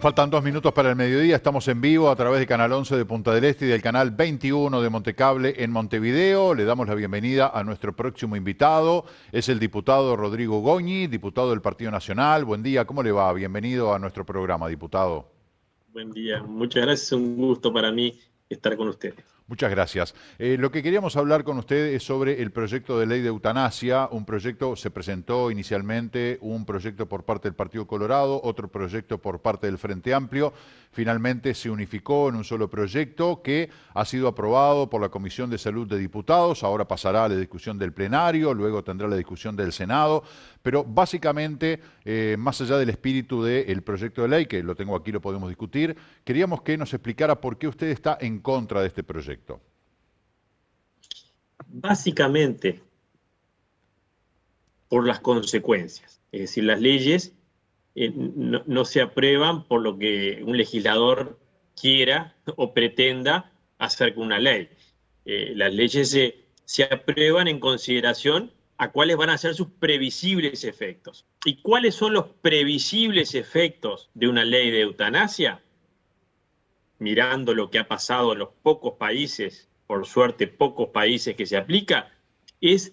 Faltan 2 minutos para el mediodía. Estamos en vivo a través de Canal 11 de Punta del Este y del Canal 21 de Montecable en Montevideo. Le damos la bienvenida a nuestro próximo invitado. Es el diputado Rodrigo Goñi, diputado del Partido Nacional. Buen día, ¿cómo le va? Bienvenido a nuestro programa, diputado. Buen día, muchas gracias, es un gusto para mí estar con ustedes. Muchas gracias. Lo que queríamos hablar con usted es sobre el proyecto de ley de eutanasia. Un proyecto, se presentó inicialmente un proyecto por parte del Partido Colorado, otro proyecto por parte del Frente Amplio. Finalmente se unificó en un solo proyecto que ha sido aprobado por la Comisión de Salud de Diputados. Ahora pasará a la discusión del plenario, luego tendrá la discusión del Senado. Pero básicamente, más allá del espíritu del proyecto de ley, que lo tengo aquí, lo podemos discutir, queríamos que nos explicara por qué usted está en contra de este proyecto. Básicamente, por las consecuencias. Es decir, las leyes no se aprueban por lo que un legislador quiera o pretenda hacer con una ley. Las leyes se aprueban en consideración a cuáles van a ser sus previsibles efectos. ¿Y cuáles son los previsibles efectos de una ley de eutanasia? Mirando lo que ha pasado en los pocos países, por suerte pocos países que se aplica, es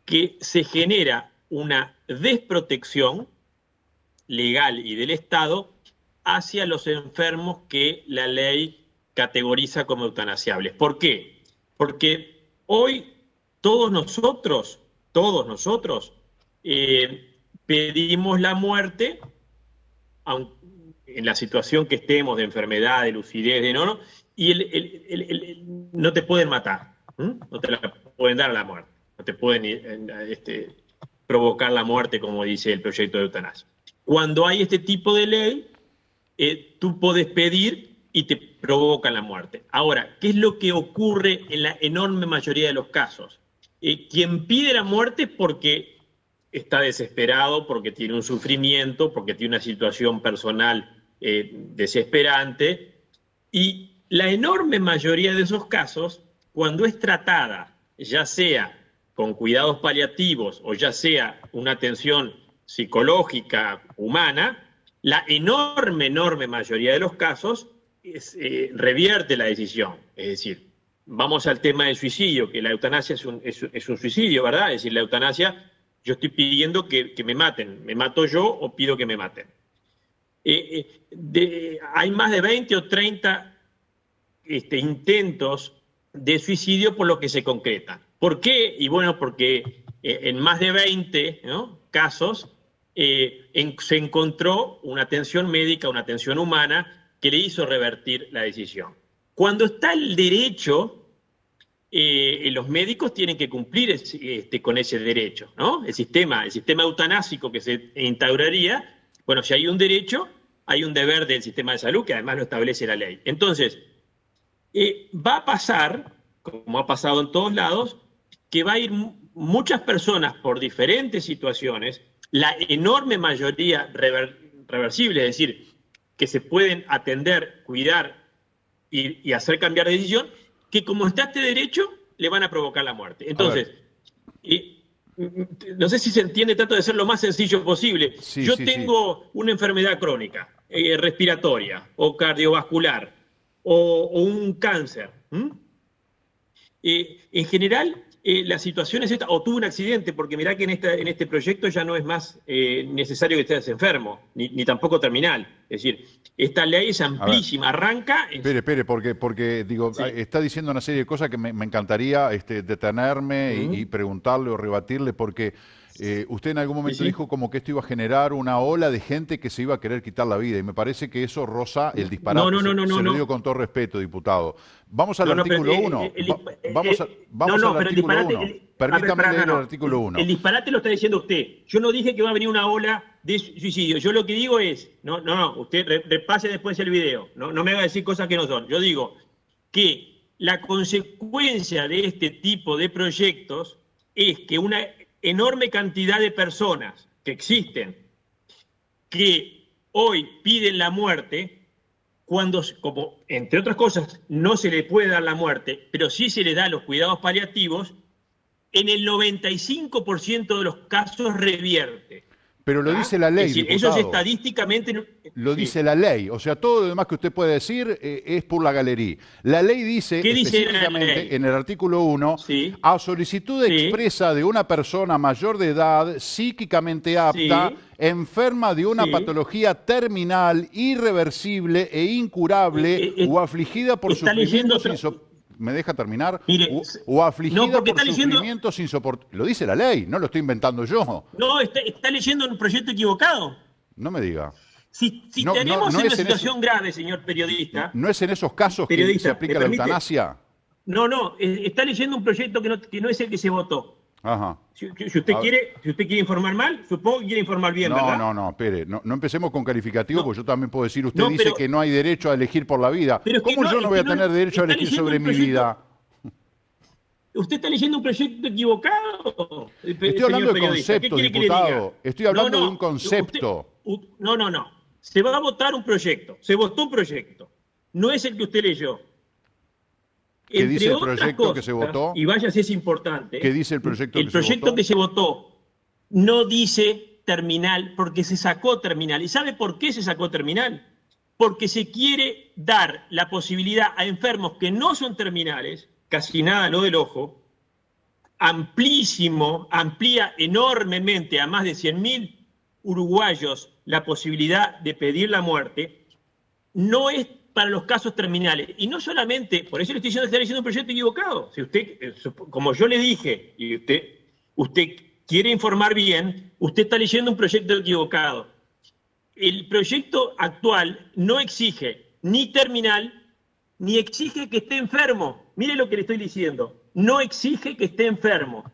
que se genera una desprotección legal y del Estado hacia los enfermos que la ley categoriza como eutanasiables. ¿Por qué? Porque hoy todos nosotros pedimos la muerte, en la situación que estemos de enfermedad, de lucidez, de no, y no te pueden matar, no te la pueden dar a la muerte, no te pueden provocar la muerte, como dice el proyecto de eutanasia. Cuando hay este tipo de ley, tú podés pedir y te provocan la muerte. Ahora, ¿qué es lo que ocurre en la enorme mayoría de los casos? Quien pide la muerte es porque está desesperado, porque tiene un sufrimiento, porque tiene una situación personal desesperante, y la enorme mayoría de esos casos, cuando es tratada, ya sea con cuidados paliativos o ya sea una atención psicológica, humana, la enorme mayoría de los casos revierte la decisión. Es decir, vamos al tema del suicidio, que la eutanasia es un suicidio, ¿verdad? Es decir, la eutanasia, yo estoy pidiendo que me maten, me mato yo o pido que me maten. Hay más de 20 o 30 intentos de suicidio por lo que se concretan. ¿Por qué? Y bueno, porque en más de 20 casos se encontró una atención médica, una atención humana que le hizo revertir la decisión. Cuando está el derecho, los médicos tienen que cumplir con ese derecho, ¿no? El sistema eutanásico que se instauraría, bueno, si hay un derecho, hay un deber del sistema de salud que además lo establece la ley. Entonces, va a pasar, como ha pasado en todos lados, que va a ir muchas personas por diferentes situaciones, la enorme mayoría reversible, es decir, que se pueden atender, cuidar y hacer cambiar de decisión, que como está este derecho, le van a provocar la muerte. Entonces, no sé si se entiende, trato de ser lo más sencillo posible. Sí, Yo sí, tengo una enfermedad crónica, respiratoria o cardiovascular, o un cáncer. En general, la situación es esta, o tuve un accidente, porque mirá que en este proyecto ya no es más necesario que estés enfermo, ni tampoco terminal. Es decir, esta ley es amplísima, arranca... Espere, porque digo, Sí. está diciendo una serie de cosas que me encantaría detenerme y preguntarle o rebatirle, porque usted en algún momento dijo como que esto iba a generar una ola de gente que se iba a querer quitar la vida, y me parece que eso roza el disparate. Se lo digo con todo respeto, diputado. Vamos al artículo 1. Vamos al artículo 1. Permítame leer el artículo 1. El disparate lo está diciendo usted. Yo no dije que va a venir una ola de suicidio. Yo lo que digo es, usted repase después el video. No me haga decir cosas que no son. Yo digo que la consecuencia de este tipo de proyectos es que una enorme cantidad de personas que existen, que hoy piden la muerte, cuando, como entre otras cosas, no se le puede dar la muerte, pero sí se le da los cuidados paliativos, en el 95% de los casos revierte. Pero lo dice la ley, es decir, diputado. ellos estadísticamente... Lo dice la ley. O sea, todo lo demás que usted puede decir es por la galería. La ley dice ¿Qué dice específicamente la ley? en el artículo 1, Sí. a solicitud Sí. expresa de una persona mayor de edad, psíquicamente apta, Sí. enferma de una Sí. patología terminal, irreversible e incurable o afligida por está leyendo sufrimientos ¿Me deja terminar? Mire, O afligida no, porque por está leyendo... sufrimientos insoportables. Lo dice la ley, no lo estoy inventando yo. No, está leyendo un proyecto equivocado. No me diga. Si No, tenemos no en es una en situación grave, señor periodista... ¿No es en esos casos que se aplica la eutanasia? No, está leyendo un proyecto que no es el que se votó. Ajá. Si usted quiere informar mal, supongo que quiere informar bien, ¿verdad? No, espere, no empecemos con calificativos, No. porque yo también puedo decir, usted No, dice pero- que no hay derecho a elegir por la vida. Pero es que ¿Cómo yo no voy a es que tener derecho a está elegir leyendo sobre un mi proyecto- vida? Usted está leyendo un proyecto equivocado. Estoy hablando de concepto, diputado. Estoy hablando de un concepto. No. Se va a votar un proyecto. Se votó un proyecto. No es el que usted leyó. ¿Qué dice el otras proyecto cosas, que se votó? Y vaya si es importante. ¿Qué dice el proyecto que se votó? El proyecto que se votó no dice terminal porque se sacó terminal. ¿Y sabe por qué se sacó terminal? Porque se quiere dar la posibilidad a enfermos que no son terminales, casi nada lo del ojo, amplía enormemente a más de 100.000 uruguayos la posibilidad de pedir la muerte, no es para los casos terminales. Y no solamente, por eso le estoy diciendo que está leyendo un proyecto equivocado. Si usted, como yo le dije, y usted quiere informar bien, usted está leyendo un proyecto equivocado. El proyecto actual no exige ni terminal, ni exige que esté enfermo. Mire lo que le estoy diciendo. No exige que esté enfermo.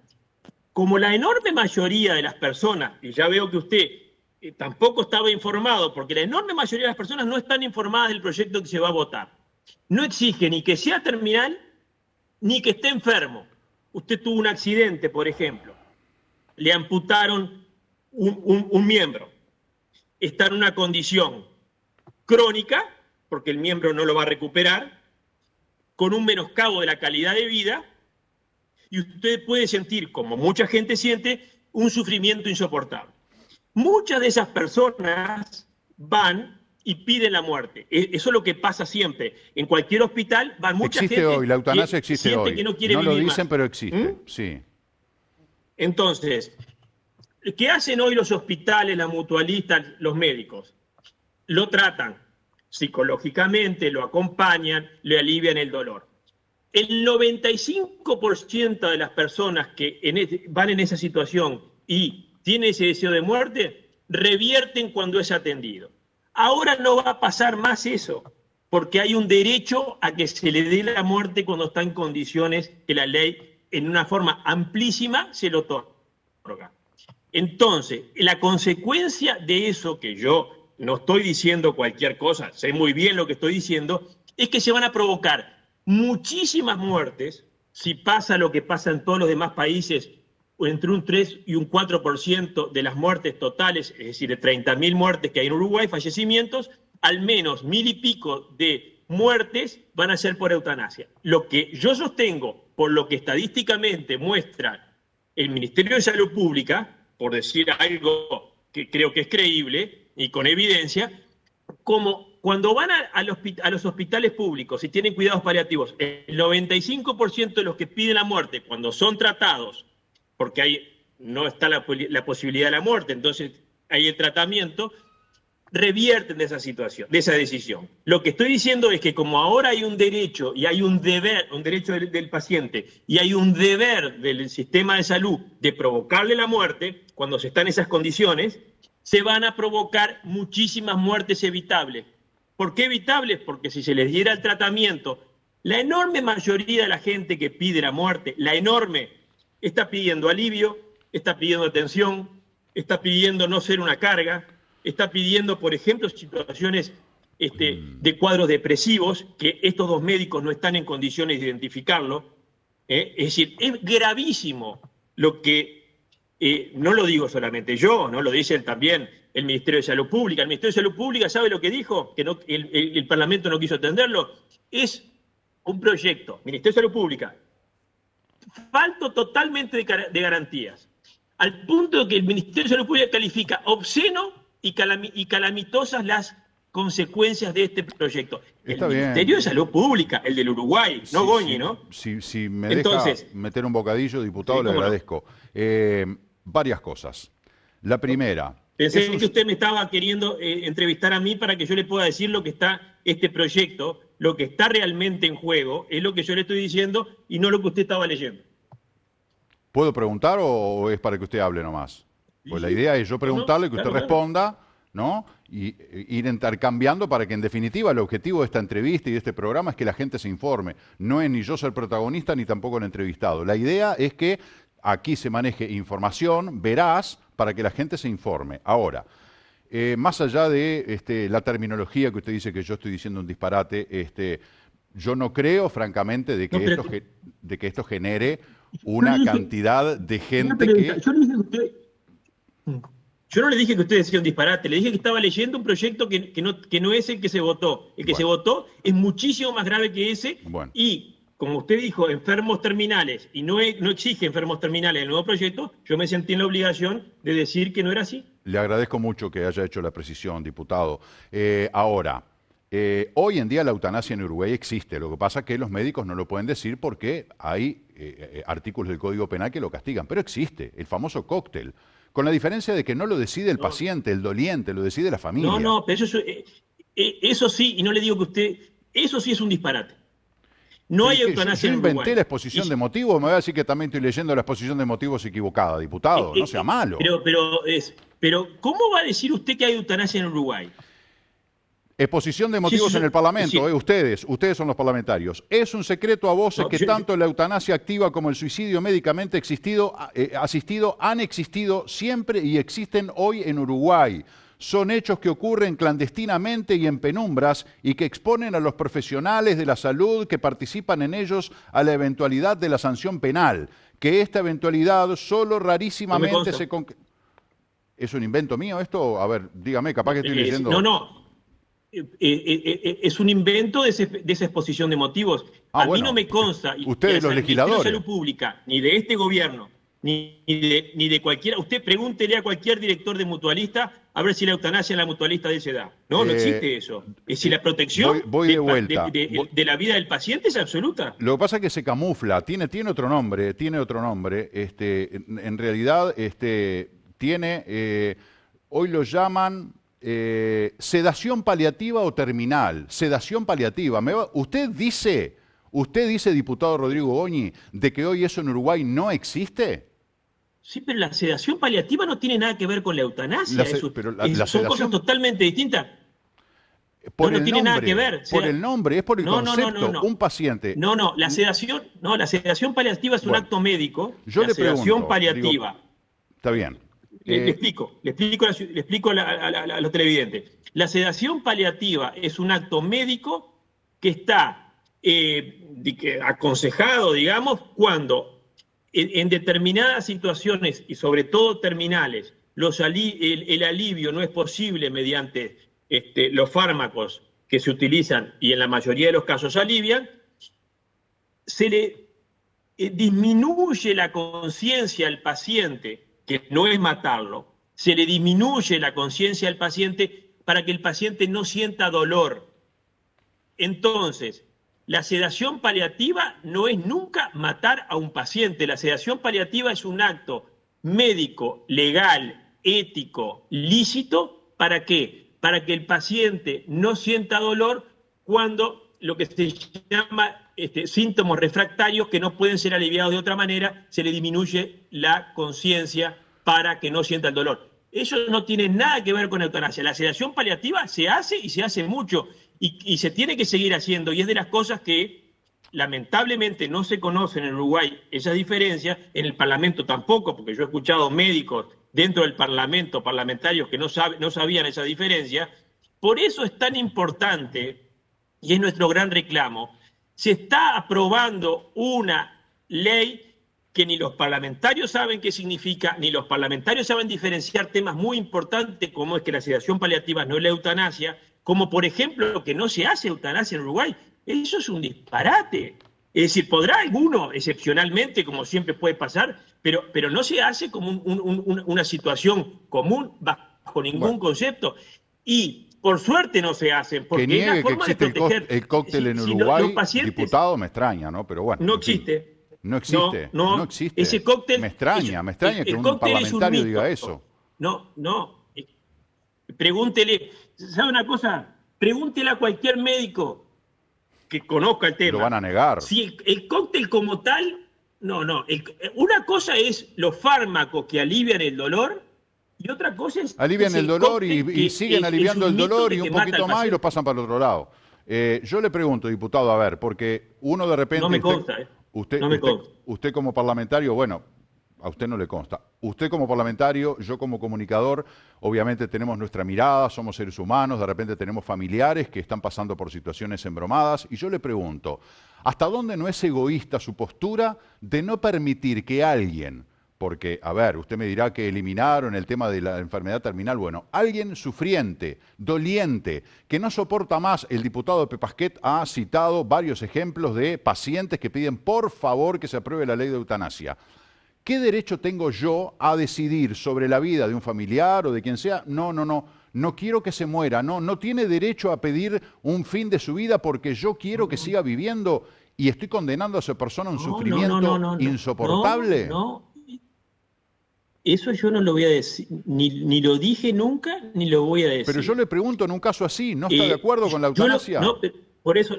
Como la enorme mayoría de las personas, y ya veo que usted tampoco estaba informado, porque la enorme mayoría de las personas no están informadas del proyecto que se va a votar. No exige ni que sea terminal, ni que esté enfermo. Usted tuvo un accidente, por ejemplo. Le amputaron un miembro. Está en una condición crónica, porque el miembro no lo va a recuperar, con un menoscabo de la calidad de vida, y usted puede sentir, como mucha gente siente, un sufrimiento insoportable. Muchas de esas personas van y piden la muerte. Eso es lo que pasa siempre. En cualquier hospital van mucha gente... Existe hoy, la eutanasia existe hoy. Que no quiere no lo vivir dicen, más. pero existe, sí. Entonces, ¿qué hacen hoy los hospitales, las mutualistas, los médicos? Lo tratan psicológicamente, lo acompañan, le alivian el dolor. El 95% de las personas que van en esa situación y tienen ese deseo de muerte, revierten cuando es atendido. Ahora no va a pasar más eso, porque hay un derecho a que se le dé la muerte cuando está en condiciones que la ley, en una forma amplísima, se lo otorga. Entonces, la consecuencia de eso, que yo no estoy diciendo cualquier cosa, sé muy bien lo que estoy diciendo, es que se van a provocar muchísimas muertes, si pasa lo que pasa en todos los demás países, entre un 3 y un 4% de las muertes totales, es decir, de 30.000 muertes que hay en Uruguay, fallecimientos, al menos 1.000 y pico de muertes van a ser por eutanasia. Lo que yo sostengo, por lo que estadísticamente muestra el Ministerio de Salud Pública, por decir algo que creo que es creíble y con evidencia, como cuando van a los hospitales públicos y tienen cuidados paliativos, el 95% de los que piden la muerte, cuando son tratados, porque no está la posibilidad de la muerte, entonces hay el tratamiento, revierten de esa situación, de esa decisión. Lo que estoy diciendo es que como ahora hay un derecho y hay un deber, un derecho del paciente, y hay un deber del sistema de salud de provocarle la muerte, cuando se está en esas condiciones, se van a provocar muchísimas muertes evitables. ¿Por qué evitables? Porque si se les diera el tratamiento, la enorme mayoría de la gente que pide la muerte, la enorme, está pidiendo alivio, está pidiendo atención, está pidiendo no ser una carga, está pidiendo, por ejemplo, situaciones de cuadros depresivos, que estos dos médicos no están en condiciones de identificarlo. Es decir, es gravísimo lo que, no lo digo solamente yo, no lo dice también el Ministerio de Salud Pública. El Ministerio de Salud Pública, ¿sabe lo que dijo? Que el Parlamento no quiso atenderlo. Es un proyecto, Ministerio de Salud Pública, falto totalmente de garantías. al punto de que el Ministerio de Salud Pública califica obsceno y calamitosas las consecuencias de este proyecto. Está El bien. Ministerio de Salud Pública, el del Uruguay, no Goñi, ¿no? Si me Entonces, deja meter un bocadillo, diputado, sí, le cómo no. agradezco. Varias cosas. La primera. Pensé que usted me estaba queriendo entrevistar a mí para que yo le pueda decir lo que está este proyecto, lo que está realmente en juego, es lo que yo le estoy diciendo y no lo que usted estaba leyendo. ¿Puedo preguntar o es para que usted hable nomás? Pues la idea es yo preguntarle, que usted Claro. responda, ¿no? Y ir intercambiando para que en definitiva el objetivo de esta entrevista y de este programa es que la gente se informe. No es ni yo ser protagonista ni tampoco el entrevistado. La idea es que aquí se maneje información veraz para que la gente se informe. Ahora, más allá de la terminología que usted dice que yo estoy diciendo un disparate, yo no creo, francamente, de que esto genere una cantidad de gente que... Yo no le dije que usted decía un disparate, le dije que estaba leyendo un proyecto que no es el que se votó. El que se votó es muchísimo más grave que ese y, como usted dijo, enfermos terminales, y no exige enfermos terminales en el nuevo proyecto, yo me sentí en la obligación de decir que no era así. Le agradezco mucho que haya hecho la precisión, diputado. Ahora, hoy en día la eutanasia en Uruguay existe, lo que pasa es que los médicos no lo pueden decir porque hay artículos del Código Penal que lo castigan, pero existe, el famoso cóctel. Con la diferencia de que no lo decide el paciente, el doliente, lo decide la familia. No, pero eso sí, y no le digo que usted, eso sí es un disparate. No hay eutanasia en Uruguay. Yo inventé la exposición de motivos, me voy a decir que también estoy leyendo la exposición de motivos equivocada, diputado, no sea malo. Pero, ¿cómo va a decir usted que hay eutanasia en Uruguay? Exposición de motivos en el Parlamento, ustedes son los parlamentarios. Es un secreto a voces que tanto la eutanasia activa como el suicidio médicamente asistido han existido siempre y existen hoy en Uruguay. Son hechos que ocurren clandestinamente y en penumbras y que exponen a los profesionales de la salud que participan en ellos a la eventualidad de la sanción penal. Que esta eventualidad solo rarísimamente se... ¿Es un invento mío esto? A ver, dígame, capaz que estoy leyendo... No. Es un invento de esa exposición de motivos. A mí no me consta, ustedes los legisladores, de Salud Pública, ni de este gobierno, ni de cualquiera. Usted pregúntele a cualquier director de mutualista a ver si la eutanasia en la mutualista de esa edad. No existe eso. Es si la protección de la vida del paciente es absoluta. Lo que pasa es que se camufla, tiene otro nombre, en realidad tiene, hoy lo llaman... sedación paliativa o terminal, sedación paliativa. ¿Usted dice, diputado Rodrigo Goñi, de que hoy eso en Uruguay no existe? Sí, pero la sedación paliativa no tiene nada que ver con la eutanasia. Son cosas totalmente distintas. No tiene nada que ver. Por el nombre, es por el concepto. No. Un paciente. La sedación paliativa es un acto médico. Yo le pregunto, sedación paliativa. Está bien. Le explico a los televidentes. La sedación paliativa es un acto médico que está aconsejado, digamos, cuando en determinadas situaciones, y sobre todo terminales, el alivio no es posible mediante los fármacos que se utilizan, y en la mayoría de los casos alivian, se le disminuye la conciencia al paciente, que no es matarlo, se le disminuye la conciencia al paciente para que el paciente no sienta dolor. Entonces, la sedación paliativa no es nunca matar a un paciente. La sedación paliativa es un acto médico, legal, ético, lícito. ¿Para qué? Para que el paciente no sienta dolor cuando lo que se llama síntomas refractarios que no pueden ser aliviados de otra manera, se le disminuye la conciencia para que no sienta el dolor. Eso no tiene nada que ver con eutanasia. La sedación paliativa se hace y se hace mucho y se tiene que seguir haciendo, y es de las cosas que lamentablemente no se conocen en Uruguay, esas diferencias, en el Parlamento tampoco, porque yo he escuchado médicos dentro del Parlamento, parlamentarios que no sabían esa diferencia. Por eso es tan importante, y es nuestro gran reclamo, se está aprobando una ley que ni los parlamentarios saben qué significa, ni los parlamentarios saben diferenciar temas muy importantes como es que la sedación paliativa no es la eutanasia, como por ejemplo que no se hace eutanasia en Uruguay. Eso es un disparate. Es decir, podrá alguno, excepcionalmente, como siempre puede pasar, pero no se hace como una situación común bajo ningún Bueno, concepto. Y por suerte no se hacen, que porque es la niegue que forma de existe proteger. el cóctel en Si los Uruguay, pacientes diputado, me extraña, ¿no? Pero bueno, no en fin. existe, No no, existe, no no, existe. ese cóctel, Me extraña que el un cóctel es un parlamentario diga mito. eso. No, no. Pregúntele, ¿sabe una cosa? Pregúntele a cualquier médico que conozca el Lo van tema. a negar. Si el cóctel como tal, no, no. Una cosa es los fármacos que alivian el dolor y otra cosa es Alivian el el dolor cóctel y que siguen es aliviando un el mito dolor y de un que mata al poquito más y lo paciente. pasan para el otro lado. Yo le pregunto, diputado, a ver, porque uno de No repente, me consta, ¿eh? usted, No me usted, consta. usted como parlamentario, bueno, a usted no le consta. Usted como parlamentario, yo como comunicador, obviamente tenemos nuestra mirada, somos seres humanos, de repente tenemos familiares que están pasando por situaciones embromadas, y yo le pregunto, ¿hasta dónde no es egoísta su postura de no permitir que alguien, porque, a ver, usted me dirá que eliminaron el tema de la enfermedad terminal, bueno, alguien sufriente, doliente, que no soporta más, el diputado de Pepasquet ha citado varios ejemplos de pacientes que piden por favor que se apruebe la ley de eutanasia. ¿Qué derecho tengo yo a decidir sobre la vida de un familiar o de quien sea? No, no, no. No quiero que se muera. No, no tiene derecho a pedir un fin de su vida porque yo quiero que siga viviendo y estoy condenando a esa persona a un No, no, no, no, sufrimiento no, no, no, insoportable. no. Eso yo no lo voy a decir, ni lo dije nunca, ni lo voy a Pero yo decir. le pregunto en un caso así, ¿no está de acuerdo con la eutanasia? No, por eso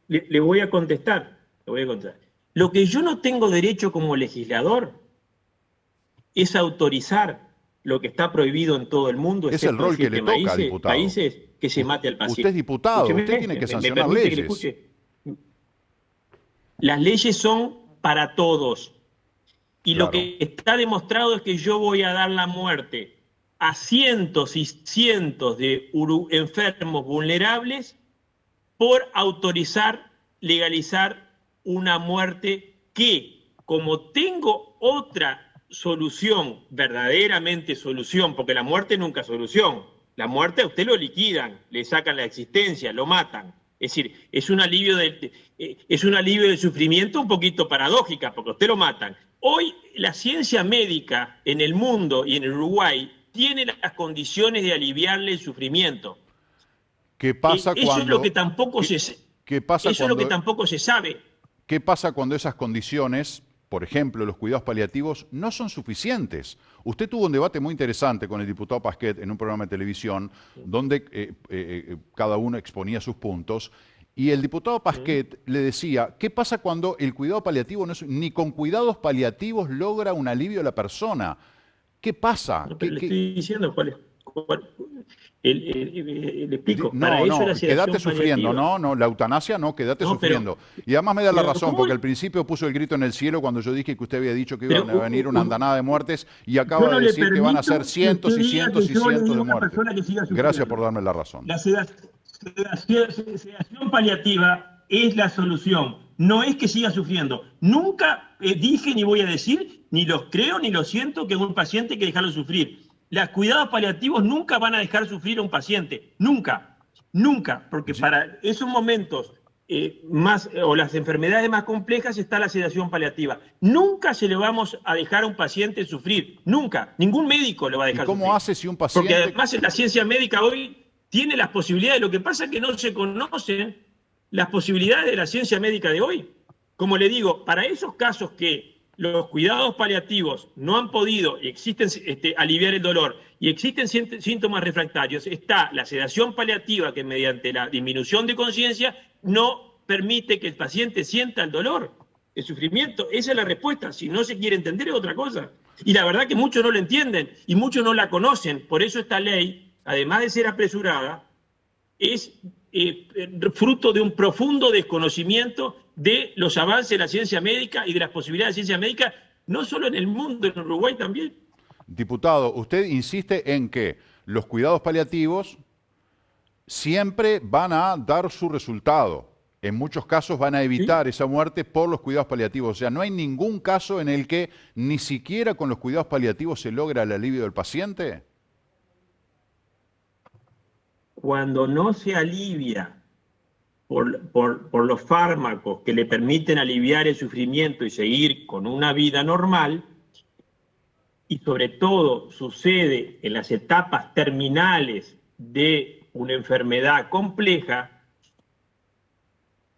le voy a contestar, le voy a contestar. Lo que yo no tengo derecho como legislador es autorizar lo que está prohibido en todo el mundo, Es el excepto en rol que le 7 toca, países, diputado. que se mate al Usted es paciente. diputado, Escúcheme, usted tiene que me sancionar permite que le leyes. escuche. Las leyes son para todos. Y lo Claro. que está demostrado es que yo voy a dar la muerte a cientos y cientos de enfermos vulnerables por autorizar, legalizar una muerte que, como tengo otra solución, verdaderamente solución, porque la muerte nunca es solución, la muerte a usted lo liquidan, le sacan la existencia, lo matan. Es decir, es un alivio del sufrimiento un poquito paradójica, porque a usted lo matan. Hoy la ciencia médica en el mundo y en el Uruguay tiene las condiciones de aliviarle el sufrimiento. ¿Qué pasa Eso es lo que cuando, tampoco qué, se, qué pasa eso es lo que cuando tampoco se sabe. ¿Qué pasa cuando esas condiciones, por ejemplo, los cuidados paliativos, no son suficientes? Usted tuvo un debate muy interesante con el diputado Pasquet en un programa de televisión donde cada uno exponía sus puntos y el diputado Pasquet le decía, ¿qué pasa cuando el cuidado paliativo no es, ni con cuidados paliativos logra un alivio a la persona? ¿Qué pasa? No, pero le estoy diciendo le explico. Para No, eso es no, la quédate sedación sufriendo, paliativa. no, no, la eutanasia no, quédate No, sufriendo. Y además me da la razón, ¿cómo? porque al principio puso el grito en el cielo cuando yo dije que usted había dicho que Pero iban a venir una andanada de muertes y yo acaba no de le decir que van a ser permito que usted cientos y diga que cientos y yo le cientos digo de a una muertes. persona que siga Gracias por sufriendo. darme la razón. La sedación paliativa es la solución. No es que siga sufriendo. Nunca dije ni voy a decir, ni los creo, ni lo siento que un paciente hay que dejarlo sufrir. Los cuidados paliativos nunca van a dejar sufrir a un paciente. Nunca. Nunca. Porque Sí, para esos momentos o las enfermedades más complejas está la sedación paliativa. Nunca se le vamos a dejar a un paciente sufrir. Nunca. Ningún médico lo va a ¿y dejar cómo sufrir. hace si un Porque paciente... además en la ciencia médica hoy tiene las posibilidades. Lo que pasa es que no se conocen las posibilidades de la ciencia médica de hoy. Como le digo, para esos casos que los cuidados paliativos no han podido y existen, aliviar el dolor y existen síntomas refractarios, está la sedación paliativa que mediante la disminución de conciencia no permite que el paciente sienta el dolor, el sufrimiento. Esa es la respuesta. Si no se quiere entender es otra cosa. Y la verdad que muchos no lo entienden y muchos no la conocen. Por eso esta ley, además de ser apresurada, es fruto de un profundo desconocimiento de los avances de la ciencia médica y de las posibilidades de ciencia médica, no solo en el mundo, en Uruguay también. Diputado, usted insiste en que los cuidados paliativos siempre van a dar su resultado. En muchos casos van a ¿Sí? evitar esa muerte por los cuidados paliativos. O sea, no hay ningún caso en el que ni siquiera con los cuidados paliativos se logra el alivio del paciente. Cuando no se alivia por los fármacos que le permiten aliviar el sufrimiento y seguir con una vida normal, y sobre todo sucede en las etapas terminales de una enfermedad compleja,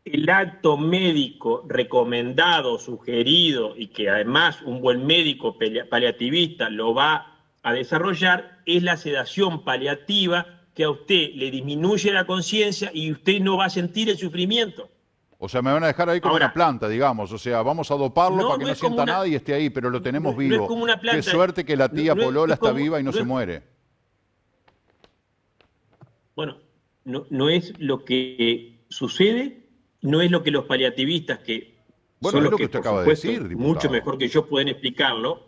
el acto médico recomendado, sugerido, y que además un buen médico paliativista lo va a desarrollar, es la sedación paliativa, que a usted le disminuye la conciencia y usted no va a sentir el sufrimiento. O sea, me van a dejar ahí como Ahora, una planta, digamos. O sea, vamos a doparlo para que no sienta nada y esté ahí, pero lo tenemos vivo. No es como una planta. Qué suerte que la tía Polola está viva y no se muere. Bueno, no es lo que sucede, no es lo que los paliativistas, que bueno, son es los lo que usted acaba de decir, diputado. Mucho mejor que yo pueden explicarlo.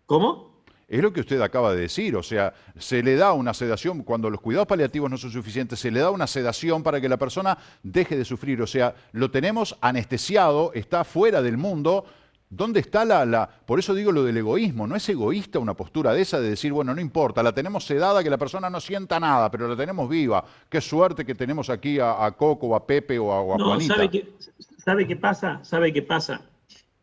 ¿Cómo? Es lo que usted acaba de decir, o sea, se le da una sedación, cuando los cuidados paliativos no son suficientes, se le da una sedación para que la persona deje de sufrir, o sea, lo tenemos anestesiado, está fuera del mundo. ¿Dónde está por eso digo lo del egoísmo? ¿No es egoísta una postura de esa de decir, bueno, no importa, la tenemos sedada, que la persona no sienta nada, pero la tenemos viva? Qué suerte que tenemos aquí a Coco, o a Pepe o a Juanita. ¿Sabe qué pasa? ¿Sabe qué pasa?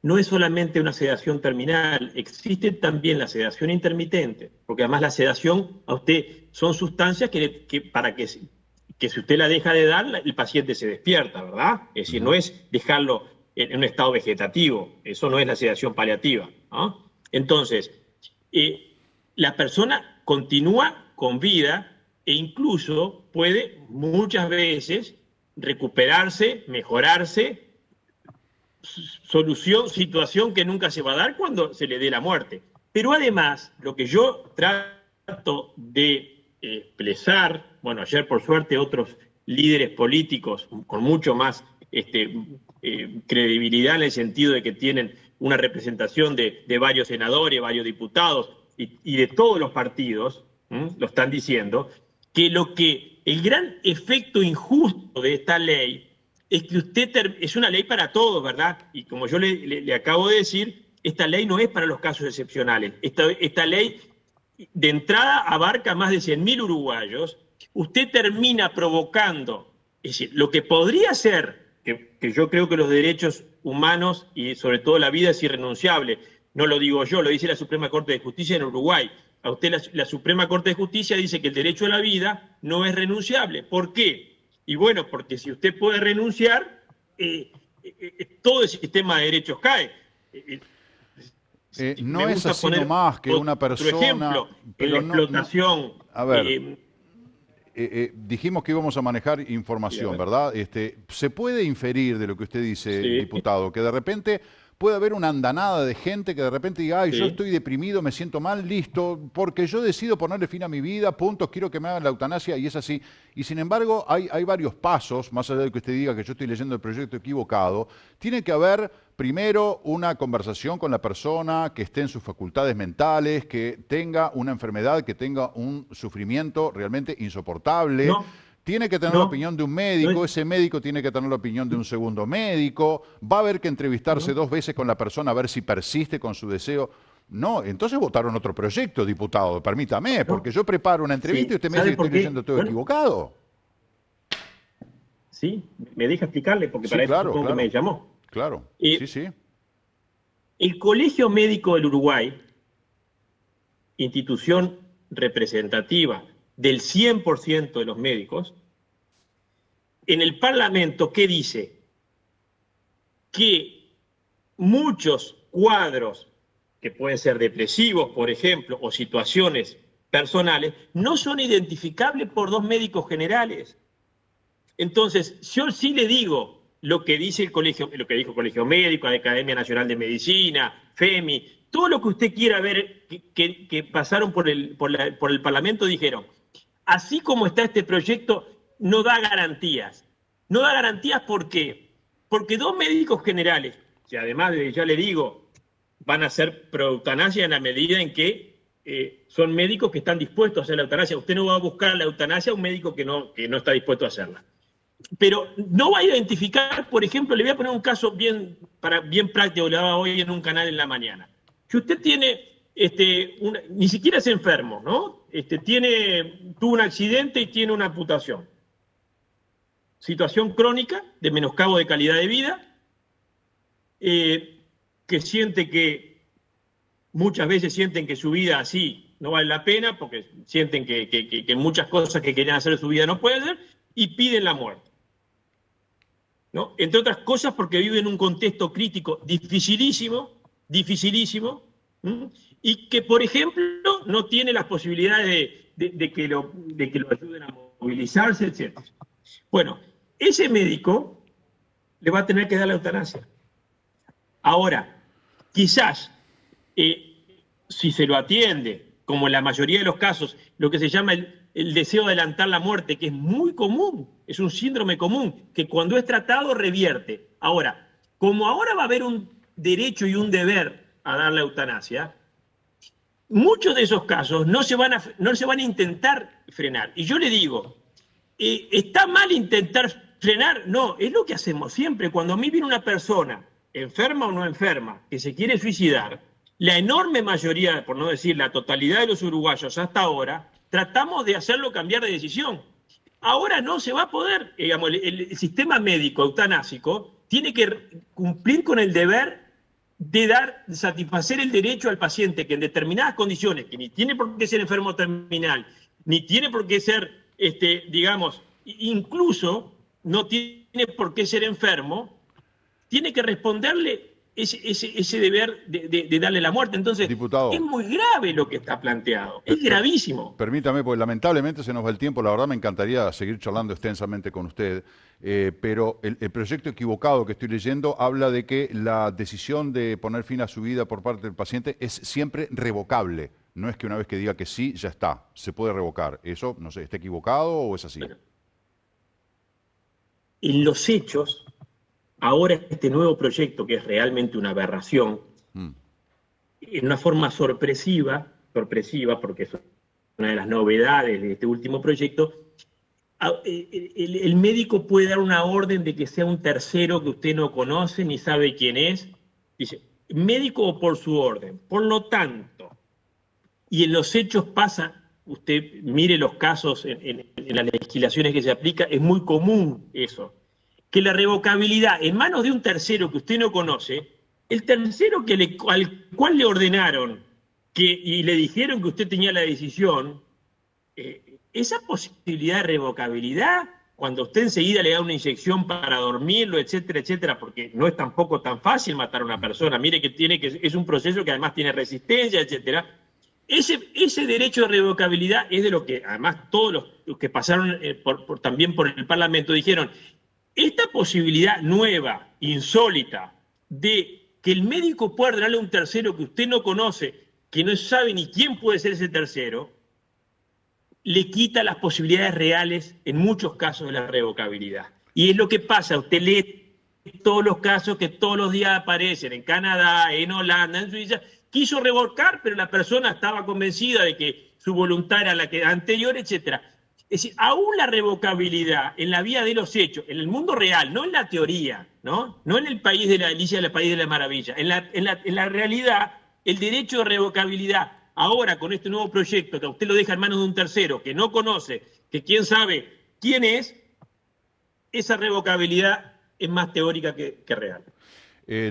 No es solamente una sedación terminal, existe también la sedación intermitente, porque además la sedación a usted son sustancias que si usted la deja de dar, el paciente se despierta, ¿verdad? Es decir, no es dejarlo en un estado vegetativo, eso no es la sedación paliativa, ¿no? Entonces, la persona continúa con vida e incluso puede muchas veces recuperarse, mejorarse, situación que nunca se va a dar cuando se le dé la muerte. Pero además, lo que yo trato de expresar, bueno, ayer por suerte otros líderes políticos con mucho más credibilidad, en el sentido de que tienen una representación de varios senadores, varios diputados y de todos los partidos, lo están diciendo, que el gran efecto injusto de esta ley es que es una ley para todos, ¿verdad? Y como yo le acabo de decir, esta ley no es para los casos excepcionales. Esta ley de entrada abarca más de 100.000 uruguayos. Usted termina provocando, es decir, lo que podría ser, que yo creo que los derechos humanos y sobre todo la vida es irrenunciable, no lo digo yo, lo dice la Suprema Corte de Justicia en Uruguay. A usted la Suprema Corte de Justicia dice que el derecho a la vida no es renunciable. ¿Por qué? Y bueno, porque si usted puede renunciar, todo el sistema de derechos cae. No es así nomás que una persona... Por ejemplo, en la explotación... A ver, dijimos que íbamos a manejar información, sí, ¿verdad? Se puede inferir de lo que usted dice, sí, diputado, que de repente puede haber una andanada de gente que de repente diga, ay, sí, yo estoy deprimido, me siento mal, listo, porque yo decido ponerle fin a mi vida, punto, quiero que me hagan la eutanasia, y es así. Y sin embargo, hay varios pasos, más allá de que usted diga que yo estoy leyendo el proyecto equivocado, tiene que haber primero una conversación con la persona que esté en sus facultades mentales, que tenga una enfermedad, que tenga un sufrimiento realmente insoportable. No. Tiene que tener la opinión de un médico, ese médico tiene que tener la opinión de un segundo médico, va a haber que entrevistarse 2 veces con la persona a ver si persiste con su deseo. No, entonces votaron otro proyecto, diputado, permítame, porque yo preparo una entrevista y usted me dice que estoy leyendo todo equivocado. Sí, me deja explicarle, porque para eso supongo que me llamó. Claro, sí. El Colegio Médico del Uruguay, institución representativa del 100% de los médicos, en el Parlamento, ¿qué dice? Que muchos cuadros que pueden ser depresivos, por ejemplo, o situaciones personales, no son identificables por 2 médicos generales. Entonces, yo sí le digo lo que dice el colegio, lo que dijo el Colegio Médico, la Academia Nacional de Medicina, FEMI, todo lo que usted quiera ver que pasaron por el Parlamento, dijeron, así como está este proyecto, no da garantías. No da garantías, ¿por qué? Porque 2 médicos generales, que además, ya le digo, van a hacer pro-eutanasia en la medida en que son médicos que están dispuestos a hacer la eutanasia. Usted no va a buscar la eutanasia a un médico que no está dispuesto a hacerla. Pero no va a identificar, por ejemplo, le voy a poner un caso bien práctico, le daba hoy en un canal en la mañana. Si usted tiene... ni siquiera es enfermo, ¿no? Tuvo un accidente y tiene una amputación. situación crónica de menoscabo de calidad de vida, que siente que muchas veces sienten que su vida así no vale la pena, porque sienten que muchas cosas que querían hacer en su vida no pueden hacer, y piden la muerte, ¿no? Entre otras cosas porque viven en un contexto crítico dificilísimo, y que, por ejemplo, no tiene las posibilidades de que lo ayuden a movilizarse, etc. Bueno, ese médico le va a tener que dar la eutanasia. Ahora, quizás, si se lo atiende, como en la mayoría de los casos, lo que se llama el deseo de adelantar la muerte, que es muy común, es un síndrome común, que cuando es tratado revierte. Ahora, como ahora va a haber un derecho y un deber a dar la eutanasia, muchos de esos casos no se van a intentar frenar. Y yo le digo, ¿está mal intentar frenar? No, es lo que hacemos siempre. Cuando a mí viene una persona, enferma o no enferma, que se quiere suicidar, la enorme mayoría, por no decir la totalidad de los uruguayos hasta ahora, tratamos de hacerlo cambiar de decisión. Ahora no se va a poder, digamos, el sistema médico eutanásico tiene que cumplir con el deber de satisfacer el derecho al paciente que en determinadas condiciones, que ni tiene por qué ser enfermo terminal, ni tiene por qué ser, digamos, incluso no tiene por qué ser enfermo, tiene que responderle ese deber de darle la muerte. Entonces, Diputado, es muy grave lo que está planteado, es gravísimo. permítame, porque lamentablemente se nos va el tiempo. La verdad me encantaría seguir charlando extensamente con usted, pero el proyecto equivocado que estoy leyendo habla de que la decisión de poner fin a su vida por parte del paciente es siempre revocable. No es que una vez que diga que sí, ya está, se puede revocar. ¿Eso, no sé, está equivocado o es así? Bueno, en los hechos, ahora este nuevo proyecto, que es realmente una aberración, en una forma sorpresiva, porque es una de las novedades de este último proyecto, el médico puede dar una orden de que sea un tercero que usted no conoce ni sabe quién es. Dice, médico o por su orden. Por lo tanto, y en los hechos pasa, usted mire los casos en las legislaciones que se aplica, es muy común eso, que la revocabilidad en manos de un tercero que usted no conoce, el tercero al cual le ordenaron y le dijeron que usted tenía la decisión, esa posibilidad de revocabilidad, cuando usted enseguida le da una inyección para dormirlo, etcétera, etcétera, porque no es tampoco tan fácil matar a una persona, mire que es un proceso que además tiene resistencia, etcétera. Ese derecho de revocabilidad es de lo que además todos los que pasaron también por el Parlamento dijeron, esta posibilidad nueva, insólita, de que el médico pueda ordenarle a un tercero que usted no conoce, que no sabe ni quién puede ser ese tercero, le quita las posibilidades reales, en muchos casos, de la revocabilidad. Y es lo que pasa, usted lee todos los casos que todos los días aparecen en Canadá, en Holanda, en Suiza, quiso revocar, pero la persona estaba convencida de que su voluntad era la que anterior, etc. Es decir, aún la revocabilidad en la vía de los hechos, en el mundo real, no en la teoría, no en el país de la Alicia, en el país de la maravilla, en la realidad, el derecho de revocabilidad, ahora con este nuevo proyecto, que a usted lo deja en manos de un tercero, que no conoce, que quién sabe quién es, esa revocabilidad es más teórica que real.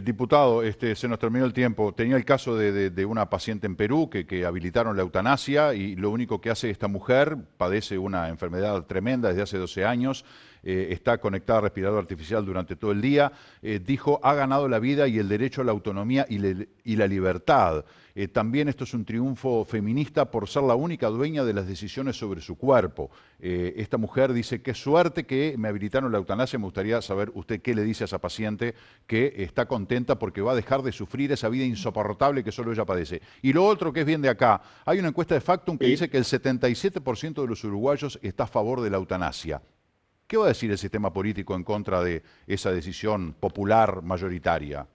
Diputado, se nos terminó el tiempo. Tenía el caso de una paciente en Perú que habilitaron la eutanasia y lo único que hace esta mujer, padece una enfermedad tremenda desde hace 12 años, está conectada a respirador artificial durante todo el día, dijo, ha ganado la vida y el derecho a la autonomía y la libertad. También esto es un triunfo feminista por ser la única dueña de las decisiones sobre su cuerpo. Esta mujer dice, qué suerte que me habilitaron la eutanasia. Me gustaría saber usted qué le dice a esa paciente que está contenta porque va a dejar de sufrir esa vida insoportable que solo ella padece. Y lo otro que es bien de acá, hay una encuesta de Factum que dice que el 77% de los uruguayos está a favor de la eutanasia. ¿Qué va a decir el sistema político en contra de esa decisión popular mayoritaria?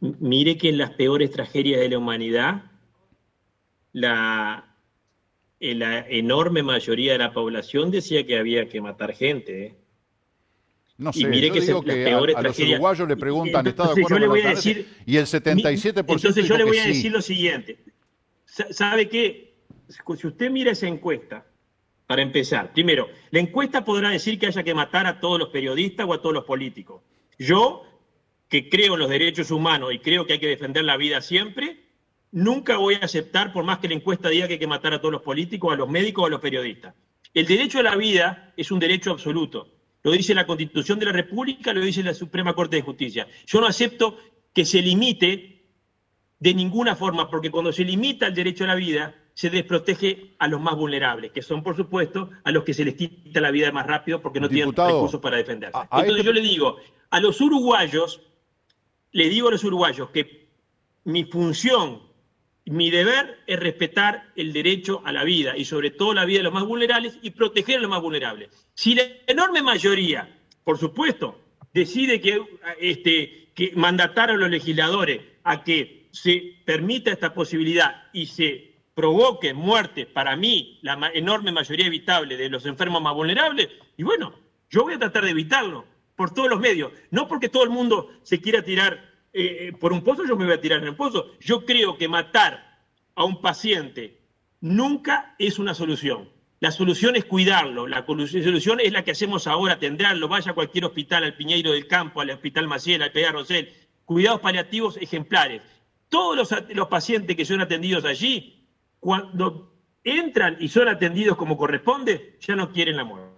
Mire que en las peores tragedias de la humanidad, la enorme mayoría de la población decía que había que matar gente. No sé, y mire yo que digo que a los uruguayos le preguntan, ¿está de acuerdo con la eutanasia? Y el 77% entonces yo le voy a sí. decir lo siguiente. ¿Sabe qué? Si usted mira esa encuesta para empezar. Primero, la encuesta podrá decir que haya que matar a todos los periodistas o a todos los políticos. Yo, que creo en los derechos humanos y creo que hay que defender la vida siempre, nunca voy a aceptar, por más que la encuesta diga que hay que matar a todos los políticos, a los médicos o a los periodistas. El derecho a la vida es un derecho absoluto. Lo dice la Constitución de la República, lo dice la Suprema Corte de Justicia. Yo no acepto que se limite de ninguna forma, porque cuando se limita el derecho a la vida, se desprotege a los más vulnerables, que son, por supuesto, a los que se les quita la vida más rápido porque no tienen recursos para defenderse. Entonces yo le digo a los uruguayos que mi función, mi deber es respetar el derecho a la vida y sobre todo la vida de los más vulnerables y proteger a los más vulnerables. Si la enorme mayoría, por supuesto, decide que mandatar a los legisladores a que se permita esta posibilidad y se provoque muerte, para mí, la enorme mayoría evitable de los enfermos más vulnerables, y bueno, yo voy a tratar de evitarlo por todos los medios. No porque todo el mundo se quiera tirar por un pozo, yo me voy a tirar en el pozo. Yo creo que matar a un paciente nunca es una solución. La solución es cuidarlo, la solución es la que hacemos ahora, atenderlo, vaya a cualquier hospital, al Piñeiro del Campo, al Hospital Maciel, al Pedro Rosell, cuidados paliativos ejemplares. Todos los pacientes que son atendidos allí, cuando entran y son atendidos como corresponde, ya no quieren la muerte.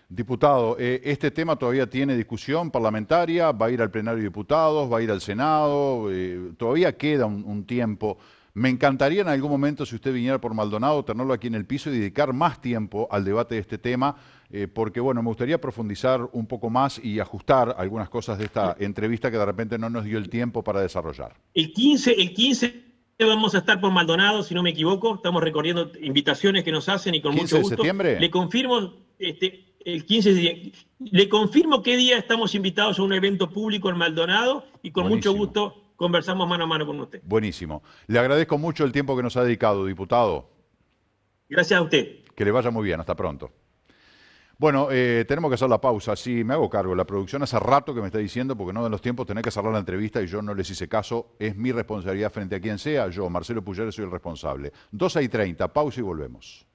Diputado, este tema todavía tiene discusión parlamentaria, va a ir al plenario de diputados, va a ir al Senado, todavía queda un tiempo. Me encantaría en algún momento, si usted viniera por Maldonado, tenerlo aquí en el piso y dedicar más tiempo al debate de este tema, porque bueno, me gustaría profundizar un poco más y ajustar algunas cosas de esta entrevista que de repente no nos dio el tiempo para desarrollar. El 15 vamos a estar por Maldonado, si no me equivoco, estamos recorriendo invitaciones que nos hacen y con mucho gusto. ¿15 de septiembre? Le confirmo, el 15 de le confirmo qué día estamos invitados a un evento público en Maldonado y con Buenísimo. mucho gusto conversamos mano a mano con usted. Buenísimo. Le agradezco mucho el tiempo que nos ha dedicado, diputado. Gracias a usted. Que le vaya muy bien, hasta pronto. Bueno, tenemos que hacer la pausa, sí, me hago cargo. La producción hace rato que me está diciendo, porque no en los tiempos tenés que cerrar la entrevista y yo no les hice caso. Es mi responsabilidad frente a quien sea. Yo, Marcelo Pujol, soy el responsable. 12:30, pausa y volvemos.